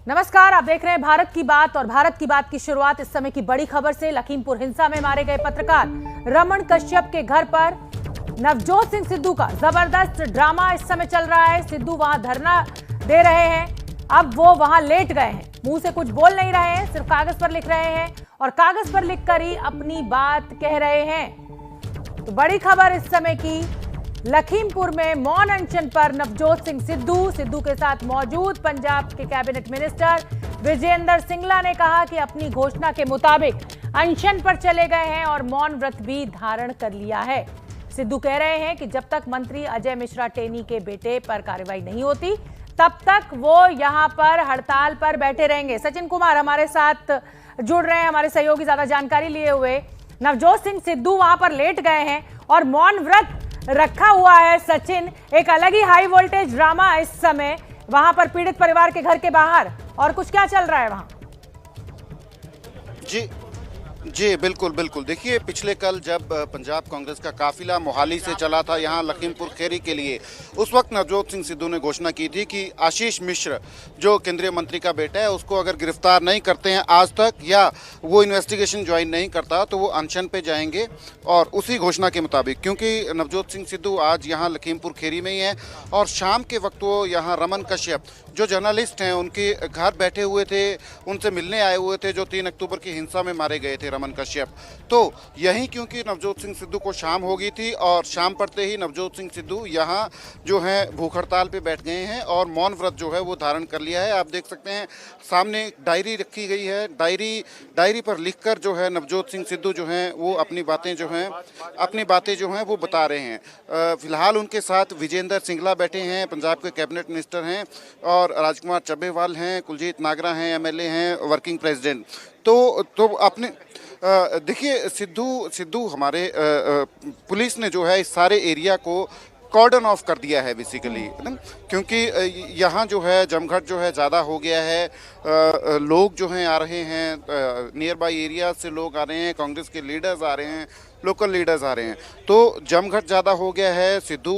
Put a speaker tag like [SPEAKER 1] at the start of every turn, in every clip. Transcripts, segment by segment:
[SPEAKER 1] नमस्कार, आप देख रहे हैं भारत की बात और भारत की बात की शुरुआत इस समय की बड़ी खबर से। लखीमपुर हिंसा में मारे गए पत्रकार रमन कश्यप के घर पर नवजोत सिंह सिद्धू का जबरदस्त ड्रामा इस समय चल रहा है। सिद्धू वहां धरना दे रहे हैं, अब वो वहां लेट गए हैं, मुंह से कुछ बोल नहीं रहे हैं, सिर्फ कागज पर लिख रहे हैं और कागज पर लिखकर ही अपनी बात कह रहे हैं। तो बड़ी खबर इस समय की, लखीमपुर में मौन अनशन पर नवजोत सिंह सिद्धू के साथ मौजूद पंजाब के कैबिनेट मिनिस्टर विजेंद्र सिंगला ने कहा कि अपनी घोषणा के मुताबिक अनशन पर चले गए हैं और मौन व्रत भी धारण कर लिया है। सिद्धू कह रहे हैं कि जब तक मंत्री अजय मिश्रा टेनी के बेटे पर कार्रवाई नहीं होती तब तक वो यहां पर हड़ताल पर बैठे रहेंगे। सचिन कुमार हमारे साथ जुड़ रहे हैं, हमारे सहयोगी ज्यादा जानकारी लिए हुए। नवजोत सिंह सिद्धू वहां पर लेट गए हैं और मौन व्रत रखा हुआ है। सचिन, एक अलग ही हाई वोल्टेज ड्रामा इस समय वहां पर पीड़ित परिवार के घर के बाहर, और कुछ क्या चल रहा है वहां?
[SPEAKER 2] जी बिल्कुल बिल्कुल। देखिए, पिछले कल जब पंजाब कांग्रेस का काफिला मोहाली से चला था यहाँ लखीमपुर खीरी के लिए, उस वक्त नवजोत सिंह सिद्धू ने घोषणा की थी कि आशीष मिश्र जो केंद्रीय मंत्री का बेटा है उसको अगर गिरफ्तार नहीं करते हैं आज तक, या वो इन्वेस्टिगेशन ज्वाइन नहीं करता तो वो अनशन पे जाएंगे। और उसी घोषणा के मुताबिक, क्योंकि नवजोत सिंह सिद्धू आज यहाँ लखीमपुर खीरी में ही है और शाम के वक्त वो यहाँ रमन कश्यप जो जर्नलिस्ट हैं उनके घर बैठे हुए थे, उनसे मिलने आए हुए थे जो 3 अक्टूबर की हिंसा में मारे गए थे रमन कश्यप। तो यहीं क्योंकि नवजोत सिंह सिद्धू को शाम हो गई थी और शाम पड़ते ही नवजोत सिंह सिद्धू यहाँ जो है भूख हड़ताल पे बैठ गए हैं और मौन व्रत जो है वो धारण कर लिया है। आप देख सकते हैं सामने डायरी रखी गई है, डायरी पर लिखकर जो है नवजोत सिंह सिद्धू जो हैं वो अपनी बातें जो हैं वो बता रहे हैं। फिलहाल उनके साथ विजेंद्र सिंगला बैठे हैं, पंजाब के कैबिनेट मिनिस्टर हैं, और राजकुमार चब्बेवाल हैं, कुलजीत नागरा हैं, एमएलए हैं, वर्किंग प्रेसिडेंट। तो अपने देखिए, सिद्धू हमारे पुलिस ने जो है इस सारे एरिया को कॉर्डन ऑफ कर दिया है बेसिकली, क्योंकि यहाँ जो है जमघट जो है ज़्यादा हो गया है। लोग जो हैं आ रहे हैं, नियर बाई एरिया से लोग आ रहे हैं, कांग्रेस के लीडर्स आ रहे हैं, लोकल लीडर्स आ रहे हैं, तो जमघट ज़्यादा हो गया है। सिद्धू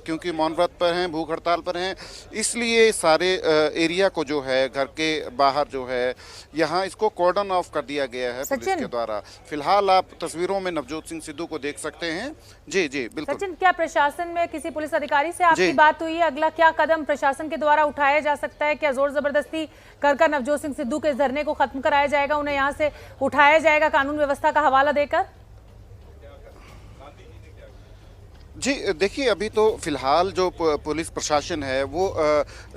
[SPEAKER 2] क्योंकि मौन व्रत पर हैं, भूख हड़ताल पर हैं, इसलिए सारे एरिया को जो है घर के बाहर जो है यहाँ इसको कॉर्डन ऑफ कर दिया गया है पुलिस के द्वारा। फिलहाल आप तस्वीरों में नवजोत सिंह सिद्धू को देख सकते हैं। जी बिल्कुल।
[SPEAKER 1] सचिन, क्या प्रशासन में किसी पुलिस अधिकारी से आपकी बात हुई है? अगला क्या कदम प्रशासन के द्वारा उठाया जा सकता है? क्या जोर जबरदस्ती कर नवजोत सिंह सिद्धू के इस धरने को खत्म कराया जाएगा, उन्हें यहाँ से उठाया जाएगा कानून व्यवस्था का हवाला देकर?
[SPEAKER 2] जी देखिए, अभी तो फिलहाल जो पुलिस प्रशासन है वो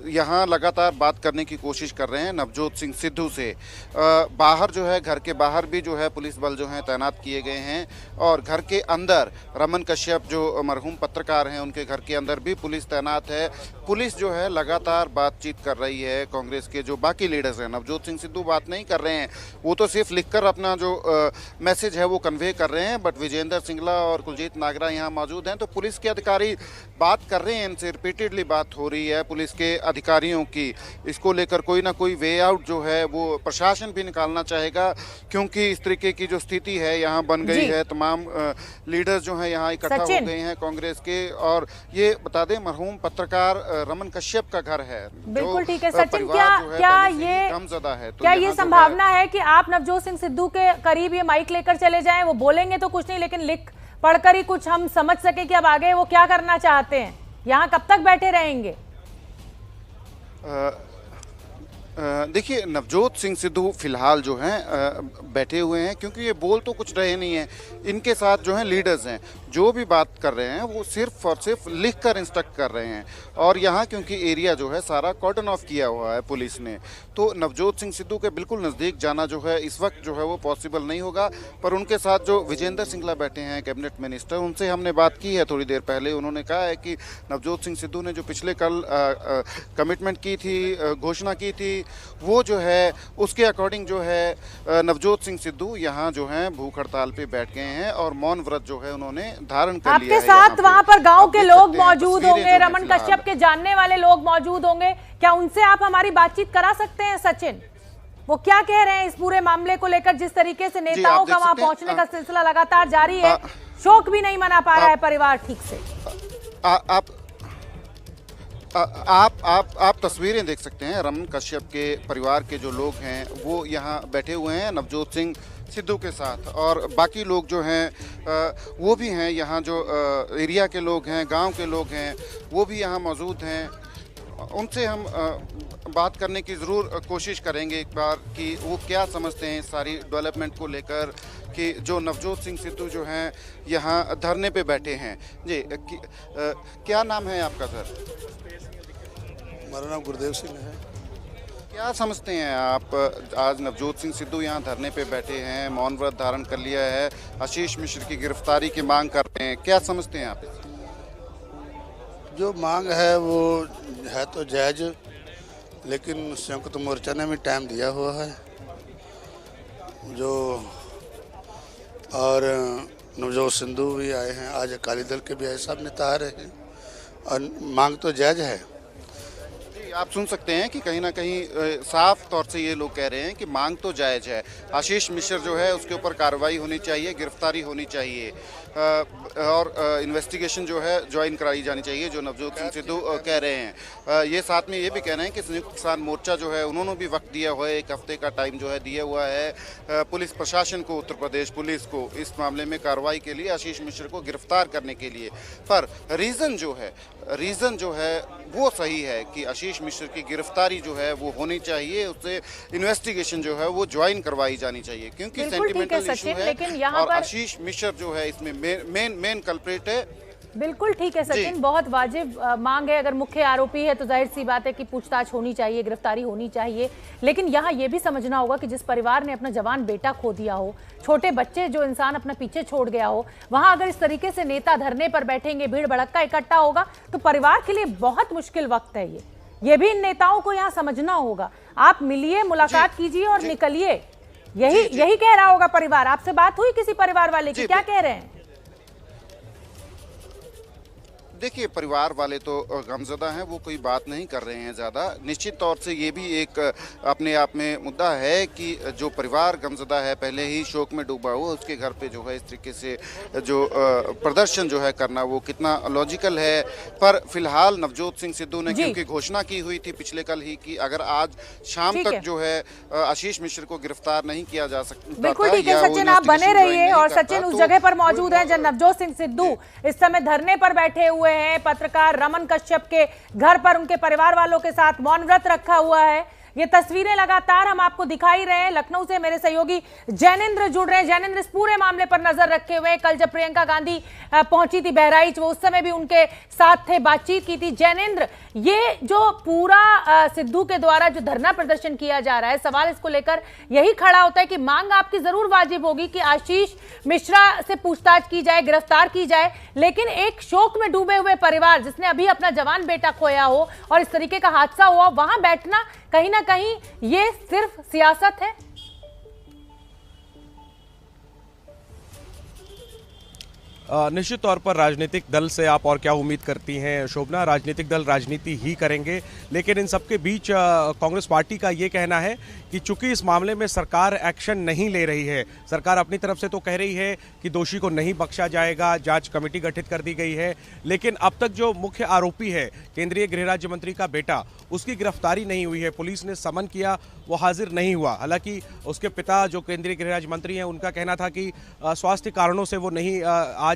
[SPEAKER 2] यहाँ लगातार बात करने की कोशिश कर रहे हैं नवजोत सिंह सिद्धू से। बाहर जो है, घर के बाहर भी जो है पुलिस बल जो है तैनात किए गए हैं, और घर के अंदर रमन कश्यप जो मरहूम पत्रकार हैं उनके घर के अंदर भी पुलिस तैनात है। पुलिस जो है लगातार बातचीत कर रही है। कांग्रेस के जो बाकी लीडर्स हैं, नवजोत सिंह सिद्धू बात नहीं कर रहे हैं, वो तो सिर्फ लिखकर अपना जो मैसेज है वो कन्वे कर रहे हैं, बट विजेंद्र सिंगला और कुलजीत नागरा यहाँ मौजूद हैं, तो पुलिस के अधिकारी बात कर रहे हैं, इनसे रिपीटेडली बात हो रही है पुलिस के अधिकारियों की। इसको लेकर कोई ना कोई वे आउट जो है वो प्रशासन भी निकालना चाहेगा, क्योंकि इस तरीके की जो स्थिति है यहाँ बन गई है। तमाम लीडर्स जो हैं यहाँ इकट्ठा हो गए हैं कांग्रेस के। और ये बता दें, मरहूम पत्रकार रमन कश्यप का घर है।
[SPEAKER 1] बिल्कुल ठीक है सचिन, क्या ये संभावना है कि आप नवजोत सिंह सिद्धू के करीब ये माइक लेकर चले जाएं? वो बोलेंगे तो कुछ नहीं, लेकिन लिख पढ़कर ही कुछ हम समझ सके कि अब आगे वो क्या करना चाहते हैं? यहाँ कब तक बैठे रहेंगे?
[SPEAKER 2] देखिए, नवजोत सिंह सिद्धू फिलहाल जो हैं बैठे हुए हैं, क्योंकि ये बोल तो कुछ रहे नहीं हैं। इनके साथ जो हैं लीडर्स हैं, जो भी बात कर रहे हैं वो सिर्फ और सिर्फ लिख कर इंस्ट्रक्ट कर रहे हैं। और यहाँ क्योंकि एरिया जो है सारा कॉर्डन ऑफ किया हुआ है पुलिस ने, तो नवजोत सिंह सिद्धू के बिल्कुल नज़दीक जाना जो है इस वक्त जो है वो पॉसिबल नहीं होगा। पर उनके साथ जो विजेंद्र सिंगला बैठे हैं कैबिनेट मिनिस्टर, उनसे हमने बात की है थोड़ी देर पहले। उन्होंने कहा है कि नवजोत सिंह सिद्धू ने जो पिछले कल कमिटमेंट की थी, घोषणा की थी, वो जो है उसके अकॉर्डिंग जो है नवजोत सिंह सिद्धू यहाँ जो है भूख हड़ताल पे बैठ गए हैं और मौन व्रत जो है उन्होंने धारण कर लिया है।
[SPEAKER 1] आपके साथ वहाँ पर गांव के लोग मौजूद होंगे, रमन कश्यप के जानने वाले लोग मौजूद होंगे, क्या उनसे आप हमारी बातचीत करा सकते हैं? सचिन, वो क्या कह रहे हैं इस पूरे मामले को लेकर? जिस तरीके से नेताओं का वहाँ पहुँचने का सिलसिला लगातार जारी है, शोक भी नहीं मना पा रहा है परिवार ठीक से।
[SPEAKER 2] आप तस्वीरें देख सकते हैं। रमन कश्यप के परिवार के जो लोग हैं वो यहाँ बैठे हुए हैं नवजोत सिंह सिद्धू के साथ, और बाकी लोग जो हैं वो भी हैं यहाँ, जो एरिया के लोग हैं, गांव के लोग हैं, वो भी यहाँ मौजूद हैं। उनसे हम बात करने की ज़रूर कोशिश करेंगे एक बार कि वो क्या समझते हैं सारी डेवलपमेंट को लेकर, कि जो नवजोत सिंह सिद्धू जो हैं यहाँ धरने पे बैठे हैं। जी, क्या नाम है आपका सर?
[SPEAKER 3] हमारा नाम गुरदेव सिंह है।
[SPEAKER 2] क्या समझते हैं आप, आज नवजोत सिंह सिद्धू यहाँ धरने पे बैठे हैं, मौन व्रत धारण कर लिया है, आशीष मिश्र की गिरफ्तारी की मांग कर रहे हैं, क्या समझते हैं आप इसे?
[SPEAKER 3] जो मांग है वो है तो जायज़, लेकिन संयुक्त मोर्चा ने भी टाइम दिया हुआ है जो, और नवजोत सिद्धू भी आए हैं, आज अकाली दल के भी आए, सब नेता आ रहे हैं, और मांग तो जायज़ है।
[SPEAKER 2] आप सुन सकते हैं कि कहीं ना कहीं साफ तौर से ये लोग कह रहे हैं कि मांग तो जायज़ है, आशीष मिश्र जो है उसके ऊपर कार्रवाई होनी चाहिए, गिरफ्तारी होनी चाहिए, और इन्वेस्टिगेशन जो है ज्वाइन कराई जानी चाहिए, जो नवजोत सिंह सिद्धू कह रहे हैं। ये साथ में ये भी कह रहे हैं कि संयुक्त किसान मोर्चा जो है उन्होंने भी वक्त दिया हुआ है, 1 हफ्ते का टाइम जो है दिया हुआ है पुलिस प्रशासन को, उत्तर प्रदेश पुलिस को, इस मामले में कार्रवाई के लिए, आशीष मिश्र को गिरफ्तार करने के लिए। पर रीज़न जो है वो सही है कि आशीष मिश्र की गिरफ्तारी जो है वो होनी चाहिए, उससे इन्वेस्टिगेशन जो है वो ज्वाइन करवाई जानी चाहिए, क्योंकि सेंटिमेंटल इशू है और आशीष मिश्र जो है इसमें मेन कल्प्रिट है।
[SPEAKER 1] बिल्कुल ठीक है सचिन, बहुत वाजिब मांग है। अगर मुख्य आरोपी है तो जाहिर सी बात है कि पूछताछ होनी चाहिए, गिरफ्तारी होनी चाहिए। लेकिन यहाँ ये भी समझना होगा कि जिस परिवार ने अपना जवान बेटा खो दिया हो, छोटे बच्चे जो इंसान अपना पीछे छोड़ गया हो, वहां अगर इस तरीके से नेता धरने पर बैठेंगे, भीड़ भड़क्का इकट्ठा होगा, तो परिवार के लिए बहुत मुश्किल वक्त है ये भी इन नेताओं को यहाँ समझना होगा। आप मिलिए, मुलाकात कीजिए और निकलिए, यही कह रहा होगा परिवार। आपसे बात हुई किसी परिवार वाले की, क्या कह रहे हैं?
[SPEAKER 2] देखिए, परिवार वाले तो गमज़दा हैं, वो कोई बात नहीं कर रहे हैं ज़्यादा। निश्चित तौर से ये भी एक अपने आप में मुद्दा है कि जो परिवार गमज़दा है, पहले ही शोक में डूबा हुआ, उसके घर पे जो है इस तरीके से जो प्रदर्शन जो है करना वो कितना लॉजिकल है। पर फिलहाल नवजोत सिंह सिद्धू ने क्योंकि घोषणा की हुई थी पिछले कल ही कि अगर आज शाम तक जो है आशीष मिश्र को गिरफ्तार नहीं किया जा सकता।
[SPEAKER 1] बिल्कुल ठीक है सचिन, आप बने रहिए। और सचिन उस जगह पर मौजूद है जब नवजोत सिंह सिद्धू इस समय धरने पर बैठे हुए हैं। पत्रकार रमन कश्यप के घर पर उनके परिवार वालों के साथ मौन व्रत रखा हुआ है। ये तस्वीरें लगातार हम आपको दिखाई रहे हैं। लखनऊ से मेरे सहयोगी जैनेंद्र जुड़ रहे हैं। जैनेंद्र, इस पूरे मामले पर नजर रखे हुए, कल जब प्रियंका गांधी पहुंची थी बहराइच, वो उस समय भी उनके साथ थे, बातचीत की थी। जैनेंद्र, ये जो पूरा सिद्धू के द्वारा जो धरना प्रदर्शन किया जा रहा है, सवाल इसको लेकर यही खड़ा होता है कि मांग आपकी जरूर वाजिब होगी कि आशीष मिश्रा से पूछताछ की जाए, गिरफ्तार की जाए, लेकिन एक शोक में डूबे हुए परिवार जिसने अभी अपना जवान बेटा खोया हो और इस तरीके का हादसा हुआ, वहां बैठना कहीं ना कहीं ये सिर्फ सियासत है।
[SPEAKER 4] निश्चित तौर पर राजनीतिक दल से आप और क्या उम्मीद करती हैं शोभना? राजनीतिक दल राजनीति ही करेंगे, लेकिन इन सबके बीच कांग्रेस पार्टी का ये कहना है कि चूंकि इस मामले में सरकार एक्शन नहीं ले रही है, सरकार अपनी तरफ से तो कह रही है कि दोषी को नहीं बख्शा जाएगा, जांच कमेटी गठित कर दी गई है, लेकिन अब तक जो मुख्य आरोपी है केंद्रीय गृह राज्य मंत्री का बेटा, उसकी गिरफ्तारी नहीं हुई है। पुलिस ने समन किया, वो हाजिर नहीं हुआ। हालांकि उसके पिता जो केंद्रीय गृह राज्य मंत्री हैं, उनका कहना था कि स्वास्थ्य कारणों से वो नहीं आज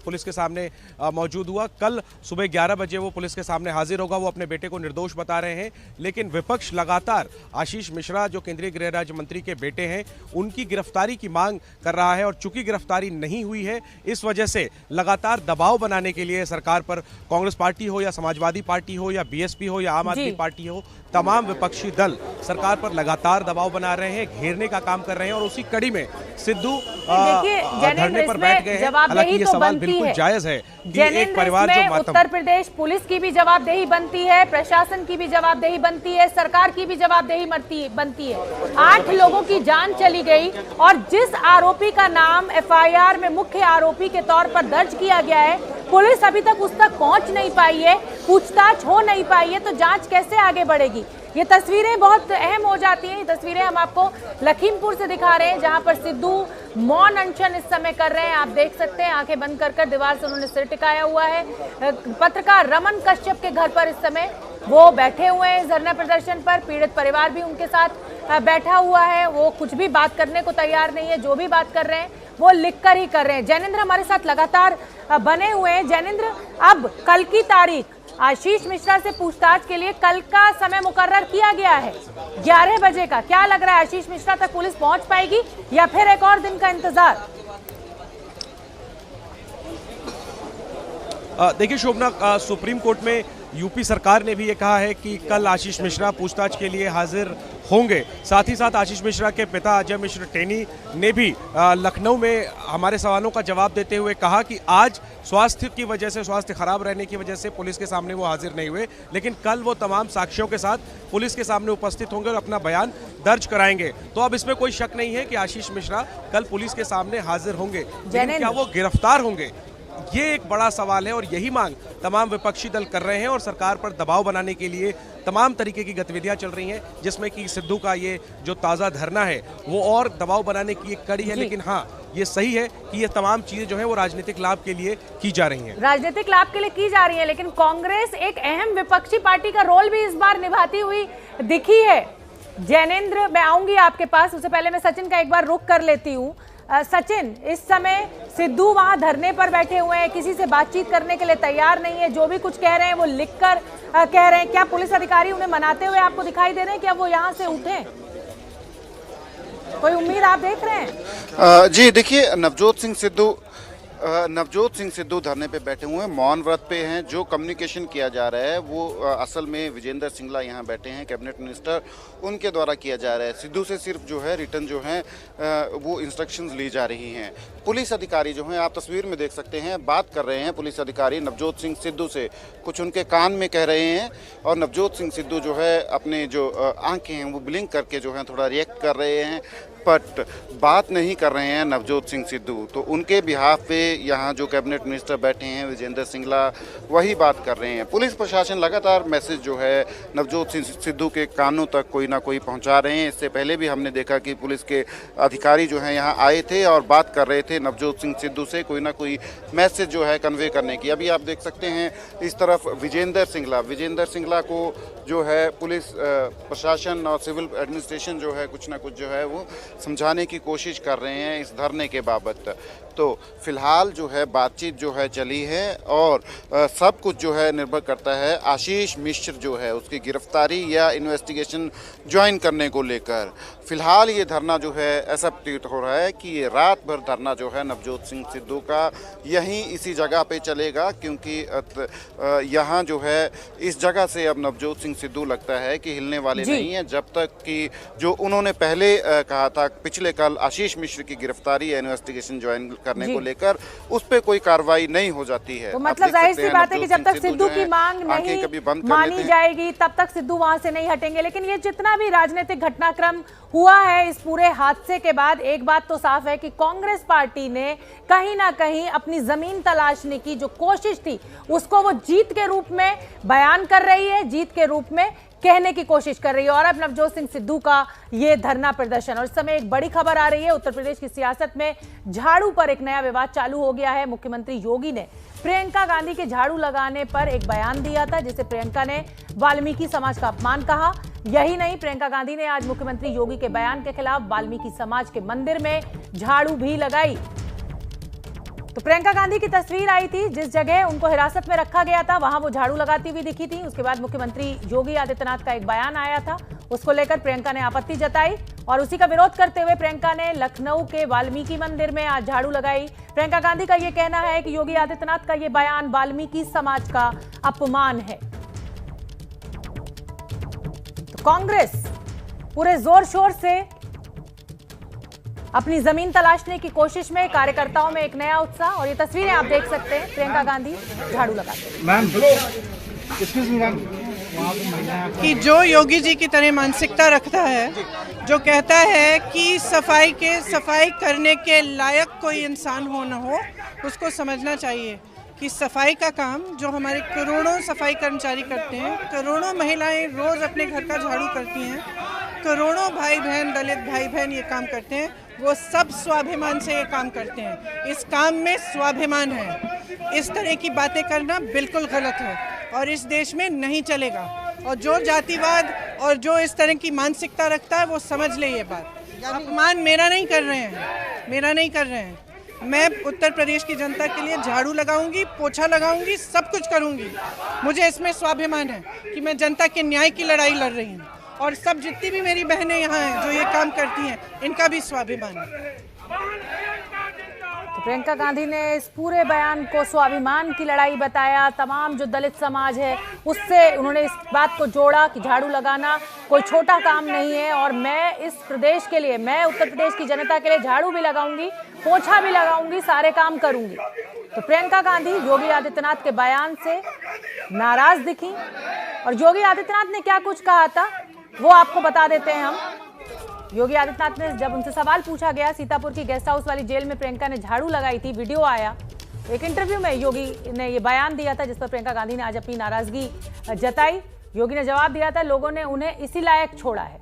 [SPEAKER 4] पुलिस के सामने मौजूद हुआ। कल सुबह 11 बजे वो पुलिस के सामने हाजिर होगा। वो अपने बेटे को निर्दोष बता रहे हैं, लेकिन विपक्ष लगातार आशीष मिश्रा जो केंद्रीय गृह राज्य मंत्री के बेटे हैं, उनकी गिरफ्तारी की मांग कर रहा है। और चूंकि गिरफ्तारी नहीं हुई है, इस वजह से लगातार दबाव बनाने के लिए सरकार पर, कांग्रेस पार्टी हो या समाजवादी पार्टी हो या बीएसपी हो या आम आदमी पार्टी हो, तमाम विपक्षी दल सरकार पर लगातार दबाव बना रहे हैं, घेरने का काम कर रहे हैं। और उसी कड़ी में सिद्धू धरने पर बैठ गए हैं। हालांकि ये सवाल बिल्कुल जायज है कि एक परिवार जो
[SPEAKER 1] उत्तर प्रदेश पुलिस की भी जवाबदेही बनती है, प्रशासन की भी जवाबदेही बनती है, सरकार की भी जवाबदेही बनती है। 8 लोगों की जान चली गई और जिस आरोपी का नाम एफआईआर में मुख्य आरोपी के तौर पर दर्ज किया गया है, पुलिस अभी तक उस तक पहुंच नहीं पाई है, पूछताछ हो नहीं पाई है, तो जांच कैसे आगे बढ़ेगी? ये तस्वीरें बहुत अहम हो जाती हैं। ये तस्वीरें हम आपको लखीमपुर से दिखा रहे हैं, जहां पर सिद्धू मौन अनशन इस समय कर रहे हैं। आप देख सकते हैं, आंखें बंद कर कर दीवार से उन्होंने सिर टिकाया हुआ है। पत्रकार रमन कश्यप के घर पर इस समय वो बैठे हुए हैं धरना प्रदर्शन पर। पीड़ित परिवार भी उनके साथ बैठा हुआ है। वो कुछ भी बात करने को तैयार नहीं है। जो भी बात कर रहे हैं वो लिखकर ही कर रहे हैं। जैनेंद्र हमारे साथ लगातार बने हुए हैं। जैनेंद्र, अब कल की तारीख, आशीष मिश्रा से पूछताछ के लिए कल का समय मुकर्रर किया गया है 11 बजे का। क्या लग रहा है, आशीष मिश्रा तक पुलिस पहुंच पाएगी या फिर एक और दिन का इंतजार?
[SPEAKER 4] देखिए शोभना, सुप्रीम कोर्ट में यूपी सरकार ने भी ये कहा है कि कल आशीष मिश्रा पूछताछ के लिए हाजिर होंगे। साथ ही साथ आशीष मिश्रा के पिता अजय मिश्र टेनी ने भी लखनऊ में हमारे सवालों का जवाब देते हुए कहा कि आज स्वास्थ्य की वजह से, स्वास्थ्य खराब रहने की वजह से पुलिस के सामने वो हाजिर नहीं हुए, लेकिन कल वो तमाम साक्ष्यों के साथ पुलिस के सामने उपस्थित होंगे और अपना बयान दर्ज कराएंगे। तो अब इसमें कोई शक नहीं है कि आशीष मिश्रा कल पुलिस के सामने हाजिर होंगे, लेकिन क्या वो गिरफ्तार होंगे, ये एक बड़ा सवाल है। और यही मांग तमाम विपक्षी दल कर रहे हैं और सरकार पर दबाव बनाने के लिए तमाम तरीके की गतिविधियां चल रही हैं, जिसमें कि सिद्धू का ये जो ताज़ा धरना है वो और दबाव बनाने की एक कड़ी है। लेकिन हाँ, ये सही है कि ये तमाम चीजें जो है वो राजनीतिक लाभ के लिए की जा रही हैं।
[SPEAKER 1] राजनीतिक लाभ के लिए की जा रही है, लेकिन कांग्रेस एक अहम विपक्षी पार्टी का रोल भी इस बार निभाती हुई दिखी है। जैनेंद्र, मैं आऊंगी आपके पास, उससे पहले मैं सचिन का एक बार रुख कर लेती हूँ। सचिन, इस समय सिद्धू वहां धरने पर बैठे हुए हैं, किसी से बातचीत करने के लिए तैयार नहीं है। जो भी कुछ कह रहे हैं वो लिखकर कह रहे हैं। क्या पुलिस अधिकारी उन्हें मनाते हुए आपको दिखाई दे रहे हैं कि अब वो यहां से उठे? कोई उम्मीद आप देख रहे हैं?
[SPEAKER 2] जी देखिए, नवजोत सिंह सिद्धू धरने पे बैठे हुए हैं, मौन व्रत पे हैं। जो कम्युनिकेशन किया जा रहा है वो असल में विजेंद्र सिंगला यहाँ बैठे हैं, कैबिनेट मिनिस्टर, उनके द्वारा किया जा रहा है। सिद्धू से सिर्फ जो है रिटर्न जो है वो इंस्ट्रक्शंस ली जा रही हैं। पुलिस अधिकारी जो हैं, आप तस्वीर में देख सकते हैं, बात कर रहे हैं पुलिस अधिकारी नवजोत सिंह सिद्धू से, कुछ उनके कान में कह रहे हैं। और नवजोत सिंह सिद्धू जो है अपने जो आंखें हैं वो ब्लिंक करके जो है थोड़ा रिएक्ट कर रहे हैं, बट बात नहीं कर रहे हैं नवजोत सिंह सिद्धू। तो उनके बिहाफ पे यहाँ जो कैबिनेट मिनिस्टर बैठे हैं विजेंद्र सिंगला, वही बात कर रहे हैं। पुलिस प्रशासन लगातार मैसेज जो है नवजोत सिंह सिद्धू के कानों तक कोई ना कोई पहुँचा रहे हैं। इससे पहले भी हमने देखा कि पुलिस के अधिकारी जो हैं यहाँ आए थे और बात कर रहे थे नवजोत सिंह सिद्धू से, कोई ना कोई मैसेज जो है कन्वे करने की। अभी आप देख सकते हैं इस तरफ विजेंद्र सिंगला को जो है पुलिस प्रशासन और सिविल एडमिनिस्ट्रेशन जो है कुछ ना कुछ जो है वो समझाने की कोशिश कर रहे हैं इस धरने के बाबत। तो फिलहाल जो है बातचीत जो है चली है और सब कुछ जो है निर्भर करता है आशीष मिश्र जो है उसकी गिरफ्तारी या इन्वेस्टिगेशन ज्वाइन करने को लेकर। फिलहाल ये धरना जो है ऐसा प्रतीत हो रहा है कि ये रात भर धरना जो है नवजोत सिंह सिद्धू का यहीं इसी जगह पे चलेगा, क्योंकि यहाँ जो है इस जगह से अब नवजोत सिंह सिद्धू लगता है कि हिलने वाले नहीं हैं, जब तक कि जो उन्होंने पहले कहा था पिछले कल आशीष मिश्र की गिरफ्तारी या इन्वेस्टिगेशन ज्वाइन करने को लेकर, उस पे कोई कार्रवाई नहीं हो जाती है।
[SPEAKER 1] तो मतलब जाहिर सी बात है कि जब तक सिद्धू की मांग नहीं मानी जाएगी तब तक सिद्धू वहां से नहीं हटेंगे। लेकिन ये जितना भी राजनीतिक घटनाक्रम हुआ है इस पूरे हादसे के बाद, एक बात तो साफ है कि कांग्रेस पार्टी ने कहीं ना कहीं अपनी जमीन तलाशने की जो कोशिश थी उसको वो जीत के रूप में बयान कर रही है, जीत के रूप में कहने की कोशिश कर रही है। और अब नवजोत सिंह सिद्धू का ये धरना प्रदर्शन, और इस समय एक बड़ी खबर आ रही है, उत्तर प्रदेश की सियासत में झाड़ू पर एक नया विवाद चालू हो गया है। मुख्यमंत्री योगी ने प्रियंका गांधी के झाड़ू लगाने पर एक बयान दिया था, जिसे प्रियंका ने वाल्मीकि समाज का अपमान कहा। यही नहीं, प्रियंका गांधी ने आज मुख्यमंत्री योगी के बयान के खिलाफ वाल्मीकि समाज के मंदिर में झाड़ू भी लगाई। तो प्रियंका गांधी की तस्वीर आई थी, जिस जगह उनको हिरासत में रखा गया था वहां वो झाड़ू लगाती हुई दिखी थी। उसके बाद मुख्यमंत्री योगी आदित्यनाथ का एक बयान आया था, उसको लेकर प्रियंका ने आपत्ति जताई और उसी का विरोध करते हुए प्रियंका ने लखनऊ के वाल्मीकि मंदिर में आज झाड़ू लगाई। प्रियंका गांधी का यह कहना है कि योगी आदित्यनाथ का यह बयान वाल्मीकि समाज का अपमान है। तो कांग्रेस पूरे जोर शोर से अपनी जमीन तलाशने की कोशिश में, कार्यकर्ताओं में एक नया उत्साह, और ये तस्वीरें आप देख सकते हैं प्रियंका गांधी झाड़ू लगाते
[SPEAKER 5] कि जो योगी जी की तरह मानसिकता रखता है, जो कहता है कि सफाई करने के लायक कोई इंसान हो न हो, उसको समझना चाहिए कि सफाई का काम जो हमारे करोड़ों सफाई कर्मचारी करते हैं, करोड़ों महिलाएं रोज़ अपने घर का झाड़ू करती हैं, करोड़ों भाई बहन, दलित भाई बहन ये काम करते हैं, वो सब स्वाभिमान से ये काम करते हैं। इस काम में स्वाभिमान है। इस तरह की बातें करना बिल्कुल गलत है और इस देश में नहीं चलेगा। और जो जातिवाद और जो इस तरह की मानसिकता रखता है वो समझ ले ये बात। अपमान मेरा नहीं कर रहे हैं, मेरा नहीं कर रहे हैं। मैं उत्तर प्रदेश की जनता के लिए झाड़ू लगाऊंगी, पोछा लगाऊंगी, सब कुछ करूंगी। मुझे इसमें स्वाभिमान है कि मैं जनता के न्याय की लड़ाई लड़ रही हूँ और सब जितनी भी मेरी बहनें यहाँ हैं जो ये काम करती हैं, इनका भी स्वाभिमान है।
[SPEAKER 1] तो प्रियंका गांधी ने इस पूरे बयान को स्वाभिमान की लड़ाई बताया। तमाम जो दलित समाज है उससे उन्होंने इस बात को जोड़ा कि झाड़ू लगाना कोई छोटा काम नहीं है और मैं इस प्रदेश के लिए, मैं उत्तर प्रदेश की जनता के लिए झाड़ू भी लगाऊंगी, पोछा भी लगाऊंगी, सारे काम करूंगी। तो प्रियंका गांधी योगी आदित्यनाथ के बयान से नाराज दिखी और योगी आदित्यनाथ ने क्या कुछ कहा था वो आपको बता देते हैं हम। योगी आदित्यनाथ ने जब उनसे सवाल पूछा गया, सीतापुर की गेस्ट हाउस वाली जेल में प्रियंका ने झाड़ू लगाई थी, वीडियो आया, एक इंटरव्यू में योगी ने ये बयान दिया था जिस पर प्रियंका गांधी ने आज अपनी नाराजगी जताई। योगी ने जवाब दिया था लोगों ने उन्हें इसी लायक छोड़ा है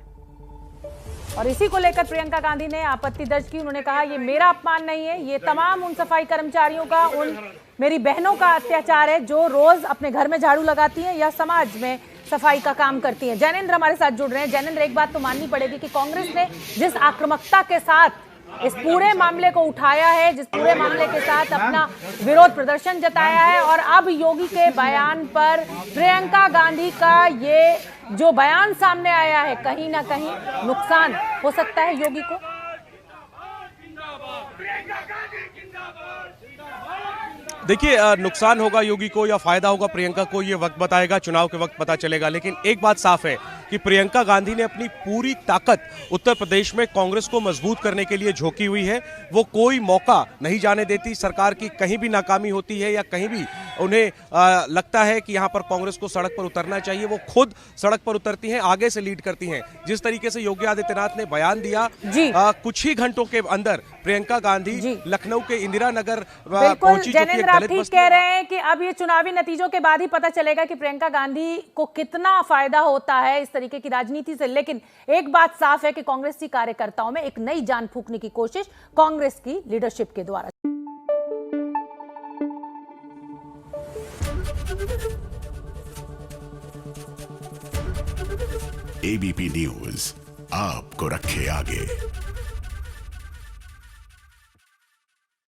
[SPEAKER 1] और इसी को लेकर प्रियंका गांधी ने आपत्ति दर्ज की। उन्होंने कहा ये मेरा अपमान नहीं है, ये तमाम उन सफाई कर्मचारियों का, उन मेरी बहनों का अत्याचार है जो रोज अपने घर में झाड़ू लगाती हैं या समाज में सफाई का काम करती हैं। जैनेंद्र हमारे साथ जुड़ रहे हैं। जैनेंद्र, एक बात तो माननी पड़ेगी कि कांग्रेस ने जिस आक्रामकता के साथ इस पूरे मामले को उठाया है, जिस पूरे मामले के साथ अपना विरोध प्रदर्शन जताया है और अब योगी के बयान पर प्रियंका गांधी का ये जो बयान सामने आया है, कहीं ना कहीं नुकसान हो सकता है योगी को।
[SPEAKER 4] देखिए, नुकसान होगा योगी को या फायदा होगा प्रियंका को, ये वक्त बताएगा, चुनाव के वक्त पता चलेगा। लेकिन एक बात साफ है कि प्रियंका गांधी ने अपनी पूरी ताकत उत्तर प्रदेश में कांग्रेस को मजबूत करने के लिए झोंकी हुई है। वो कोई मौका नहीं जाने देती। सरकार की कहीं भी नाकामी होती है या कहीं भी उन्हें लगता है कि यहाँ पर कांग्रेस को सड़क पर उतरना चाहिए, वो खुद सड़क पर उतरती हैं, आगे से लीड करती हैं। जिस तरीके से योगी आदित्यनाथ ने बयान दिया, कुछ ही घंटों के अंदर प्रियंका गांधी लखनऊ के इंदिरा नगर पहुंची, जो कि
[SPEAKER 1] आप ठीक कह रहे हैं कि अब ये चुनावी नतीजों के बाद ही पता चलेगा कि प्रियंका गांधी को कितना फायदा होता है इस तरीके की राजनीति से। लेकिन एक बात साफ है कि कांग्रेसी कार्यकर्ताओं में एक नई जान फूंकने की कोशिश कांग्रेस की लीडरशिप के द्वारा।
[SPEAKER 6] एबीपी न्यूज आपको रखे आगे।